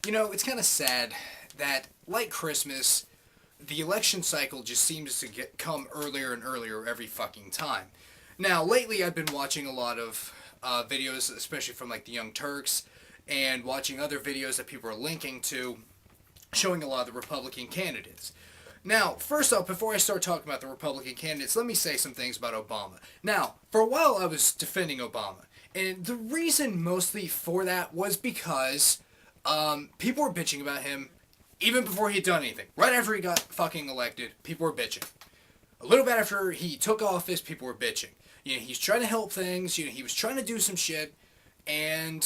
It's kind of sad that, like Christmas, the election cycle just seems to come earlier and earlier every fucking time. Now, lately, I've been watching a lot of videos, especially from like the Young Turks, and watching other videos that people are linking to, showing a lot of the Republican candidates. Now, first off, before I start talking about the Republican candidates, let me say some things about Obama. Now, for a while, I was defending Obama, and the reason mostly for that was because people were bitching about him even before he'd done anything. Right after he got fucking elected, people were bitching. A little bit after he took office, people were bitching. He's trying to help things. He was trying to do some shit, and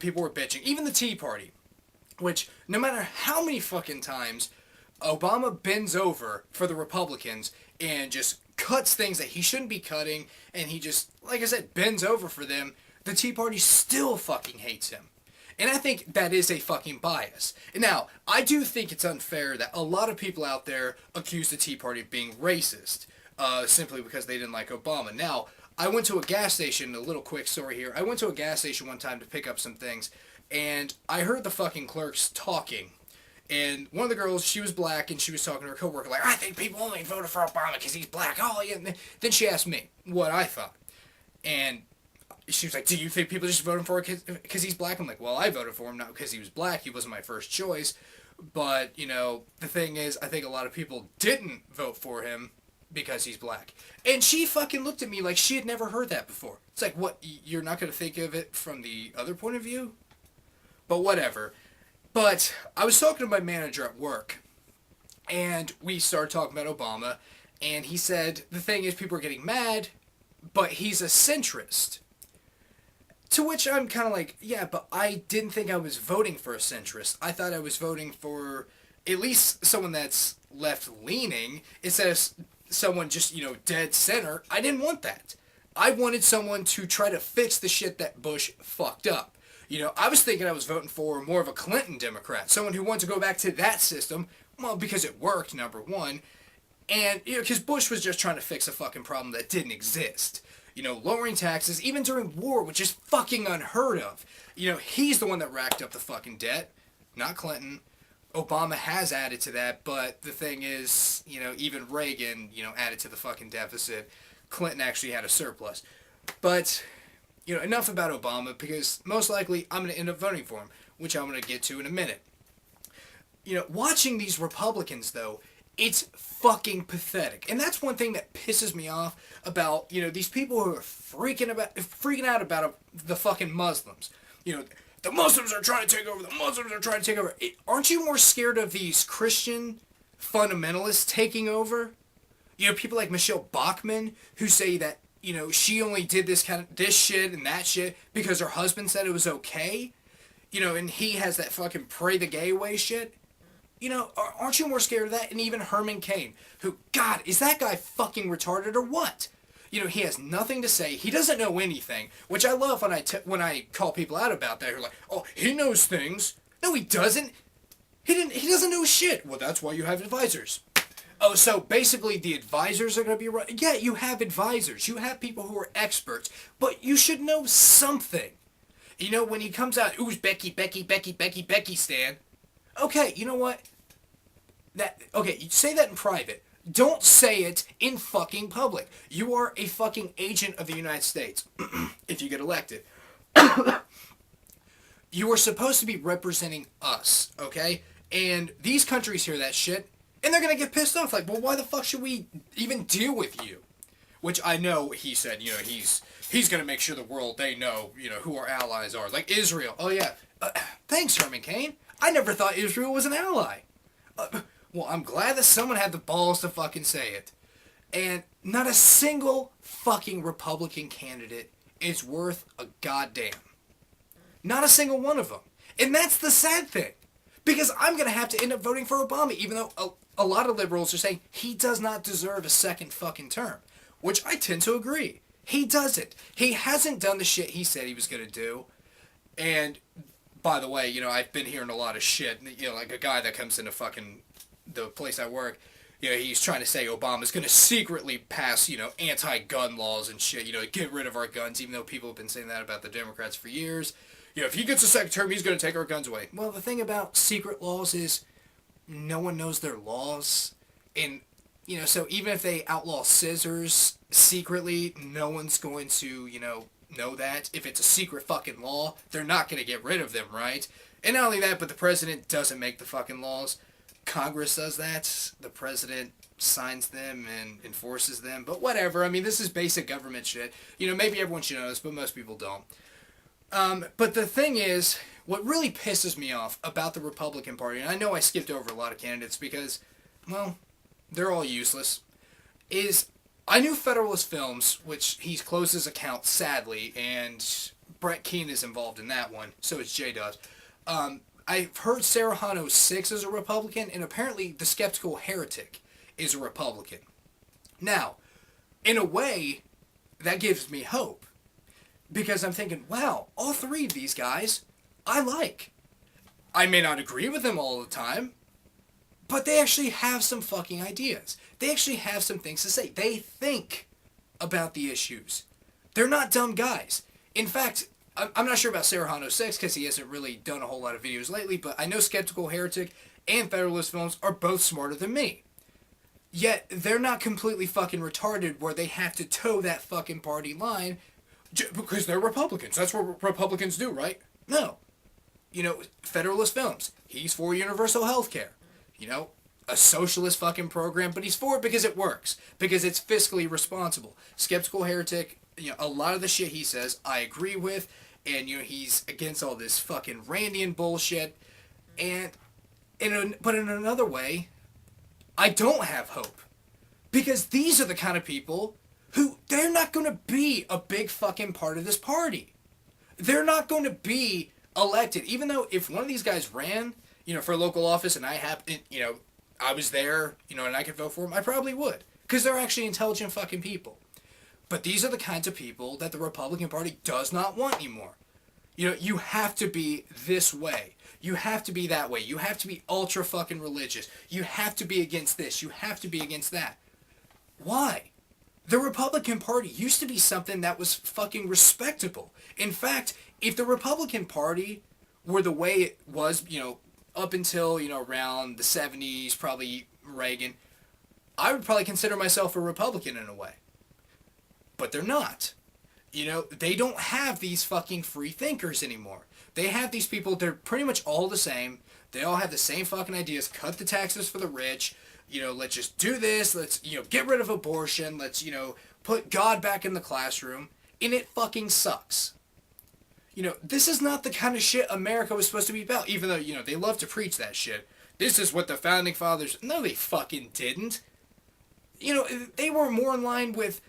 people were bitching. Even the Tea Party, which no matter how many fucking times Obama bends over for the Republicans and just cuts things that he shouldn't be cutting, and he just, like I said, bends over for them, the Tea Party still fucking hates him. And I think that is a fucking bias. Now, I do think it's unfair that a lot of people out there accuse the Tea Party of being racist, simply because they didn't like Obama. Now, I went to a gas station, a little quick story here. I went to a gas station one time to pick up some things, and I heard the fucking clerks talking. And one of the girls, she was black, and she was talking to her coworker, like, I think people only voted for Obama because he's black. Oh, yeah. And then she asked me what I thought. And she was like, do you think people just voted for him because he's black? I'm like, well, I voted for him not because he was black. He wasn't my first choice. But, the thing is, I think a lot of people didn't vote for him because he's black. And she fucking looked at me like she had never heard that before. It's like, what, you're not going to think of it from the other point of view? But whatever. But I was talking to my manager at work, and we started talking about Obama, and he said, the thing is, people are getting mad, but he's a centrist. To which I'm kind of like, yeah, but I didn't think I was voting for a centrist. I thought I was voting for at least someone that's left-leaning instead of someone just, dead center. I didn't want that. I wanted someone to try to fix the shit that Bush fucked up. I was thinking I was voting for more of a Clinton Democrat, someone who wanted to go back to that system, well, because it worked, number one, and, because Bush was just trying to fix a fucking problem that didn't exist. Lowering taxes, even during war, which is fucking unheard of. He's the one that racked up the fucking debt, not Clinton. Obama has added to that, but the thing is, even Reagan, added to the fucking deficit. Clinton actually had a surplus. But, enough about Obama, because most likely I'm going to end up voting for him, which I'm going to get to in a minute. Watching these Republicans, though, it's fucking pathetic. And that's one thing that pisses me off about, these people who are freaking out about the fucking Muslims. The Muslims are trying to take over, the Muslims are trying to take over. Aren't you more scared of these Christian fundamentalists taking over? People like Michelle Bachmann, who say that, she only did this shit and that shit because her husband said it was okay. And he has that fucking pray the gay away shit. Aren't you more scared of that? And even Herman Cain, who, God, is that guy fucking retarded or what? He has nothing to say. He doesn't know anything, which I love when I call people out about that. Who are like, oh, he knows things. No, he doesn't. He doesn't know shit. Well, that's why you have advisors. Oh, so basically the advisors are going to be right. Yeah, you have advisors. You have people who are experts, but you should know something. When he comes out, who's Becky Stan? Okay, you know what? You say that in private. Don't say it in fucking public. You are a fucking agent of the United States. If you get elected. You are supposed to be representing us, okay? And these countries hear that shit, and they're gonna get pissed off. Like, well, why the fuck should we even deal with you? Which I know he said, he's gonna make sure the world, they know, who our allies are. Like Israel. Oh, yeah. Thanks, Herman Cain. I never thought Israel was an ally. Well, I'm glad that someone had the balls to fucking say it. And not a single fucking Republican candidate is worth a goddamn. Not a single one of them. And that's the sad thing. Because I'm going to have to end up voting for Obama, even though a lot of liberals are saying he does not deserve a second fucking term. Which I tend to agree. He doesn't. He hasn't done the shit he said he was going to do. And by the way, I've been hearing a lot of shit. Like a guy that comes into fucking the place I work, he's trying to say Obama's going to secretly pass, anti-gun laws and shit, get rid of our guns, even though people have been saying that about the Democrats for years. if he gets a second term, he's going to take our guns away. Well, the thing about secret laws is no one knows their laws. And, so even if they outlaw scissors secretly, no one's going to, know that. If it's a secret fucking law, they're not going to get rid of them, right? And not only that, but the president doesn't make the fucking laws. Congress does that. The president signs them and enforces them. But whatever. I mean, this is basic government shit. Maybe everyone should know this, but most people don't. But the thing is, what really pisses me off about the Republican Party, and I know I skipped over a lot of candidates because, well, they're all useless, is I knew Federalist Films, which he's closed his account, sadly, and Brett Keane is involved in that one, so is J-Dubs. I've heard Serrano 6 is a Republican, and apparently the Skeptical Heretic is a Republican. Now, in a way, that gives me hope. Because I'm thinking, wow, all three of these guys, I like. I may not agree with them all the time, but they actually have some fucking ideas. They actually have some things to say. They think about the issues. They're not dumb guys. In fact, I'm not sure about Serrano 6 because he hasn't really done a whole lot of videos lately, but I know Skeptical Heretic and Federalist Films are both smarter than me. Yet, they're not completely fucking retarded where they have to toe that fucking party line because they're Republicans. That's what Republicans do, right? No. Federalist Films. He's for universal health care. A socialist fucking program, but he's for it because it works. Because it's fiscally responsible. Skeptical Heretic, a lot of the shit he says, I agree with. And, he's against all this fucking Randian bullshit. But in another way, I don't have hope. Because these are the kind of people who, they're not going to be a big fucking part of this party. They're not going to be elected. Even though if one of these guys ran, for a local office and I was there, and I could vote for him, I probably would. Because they're actually intelligent fucking people. But these are the kinds of people that the Republican Party does not want anymore. You have to be this way. You have to be that way. You have to be ultra fucking religious. You have to be against this. You have to be against that. Why? The Republican Party used to be something that was fucking respectable. In fact, if the Republican Party were the way it was, up until, around the 70s, probably Reagan, I would probably consider myself a Republican in a way. But they're not. They don't have these fucking free thinkers anymore. They have these people, they're pretty much all the same. They all have the same fucking ideas. Cut the taxes for the rich. Let's just do this. Let's, get rid of abortion. Let's, put God back in the classroom. And it fucking sucks. This is not the kind of shit America was supposed to be about. Even though, they love to preach that shit. This is what the Founding Fathers... No, they fucking didn't. They were more in line with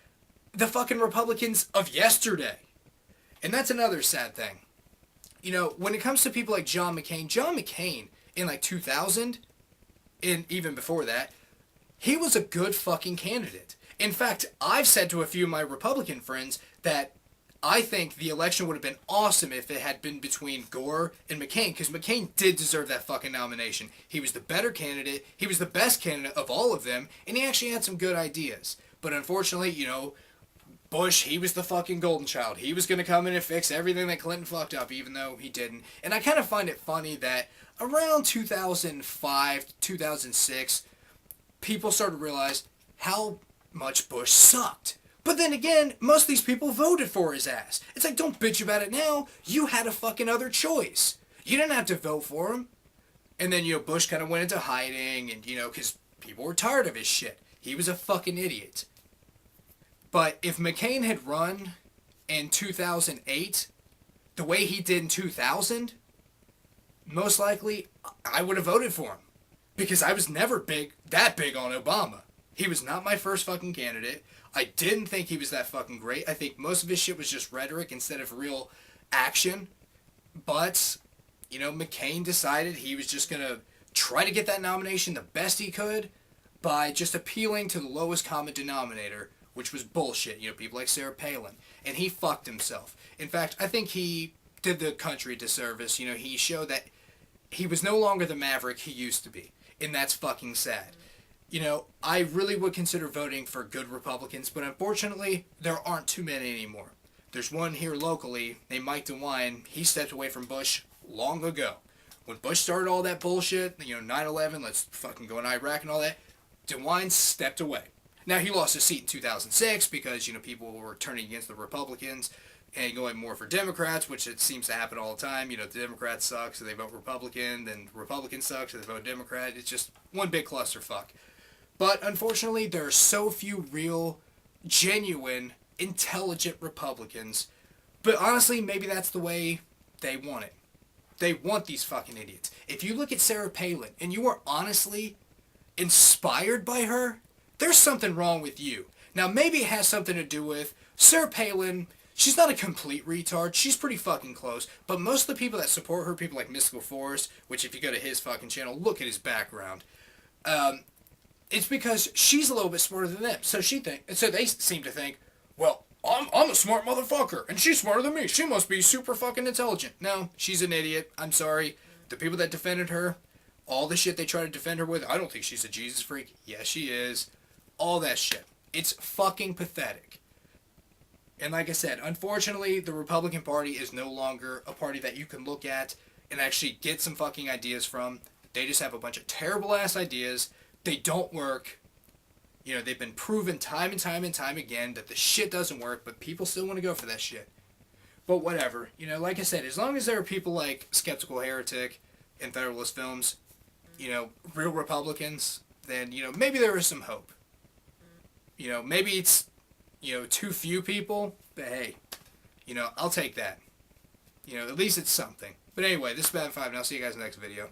the fucking Republicans of yesterday. And that's another sad thing. When it comes to people like John McCain in 2000, and even before that, he was a good fucking candidate. In fact, I've said to a few of my Republican friends that I think the election would have been awesome if it had been between Gore and McCain, because McCain did deserve that fucking nomination. He was the better candidate, he was the best candidate of all of them, and he actually had some good ideas. But unfortunately, Bush, he was the fucking golden child. He was going to come in and fix everything that Clinton fucked up, even though he didn't. And I kind of find it funny that around 2005, 2006, people started to realize how much Bush sucked. But then again, most of these people voted for his ass. It's like, don't bitch about it now. You had a fucking other choice. You didn't have to vote for him. And then, Bush kind of went into hiding and, because people were tired of his shit. He was a fucking idiot. But if McCain had run in 2008 the way he did in 2000, most likely I would have voted for him. Because I was never that big on Obama. He was not my first fucking candidate. I didn't think he was that fucking great. I think most of his shit was just rhetoric instead of real action. But, McCain decided he was just going to try to get that nomination the best he could by just appealing to the lowest common denominator, which was bullshit. People like Sarah Palin. And he fucked himself. In fact, I think he did the country a disservice. He showed that he was no longer the maverick he used to be. And that's fucking sad. I really would consider voting for good Republicans, but unfortunately, there aren't too many anymore. There's one here locally named Mike DeWine. He stepped away from Bush long ago. When Bush started all that bullshit, 9/11, let's fucking go in Iraq and all that, DeWine stepped away. Now, he lost his seat in 2006 because, people were turning against the Republicans and going more for Democrats, which it seems to happen all the time. The Democrats suck, so they vote Republican, then Republicans suck, so they vote Democrat. It's just one big clusterfuck. But unfortunately, there are so few real, genuine, intelligent Republicans. But honestly, maybe that's the way they want it. They want these fucking idiots. If you look at Sarah Palin and you are honestly inspired by her, there's something wrong with you. Now, maybe it has something to do with Sarah Palin. She's not a complete retard. She's pretty fucking close. But most of the people that support her, people like Mystical Forest, which if you go to his fucking channel, look at his background. It's because she's a little bit smarter than them. So they seem to think, well, I'm a smart motherfucker, and she's smarter than me. She must be super fucking intelligent. No, she's an idiot. I'm sorry. The people that defended her, all the shit they try to defend her with, I don't think she's a Jesus freak. Yes, she is. All that shit. It's fucking pathetic. And like I said, unfortunately, the Republican Party is no longer a party that you can look at and actually get some fucking ideas from. They just have a bunch of terrible-ass ideas. They don't work. They've been proven time and time and time again that the shit doesn't work, but people still want to go for that shit. But whatever. Like I said, as long as there are people like Skeptical Heretic and Federalist Films, real Republicans, then, maybe there is some hope. Maybe it's, too few people, but hey, I'll take that. At least it's something. But anyway, this is Bad 5, and I'll see you guys in the next video.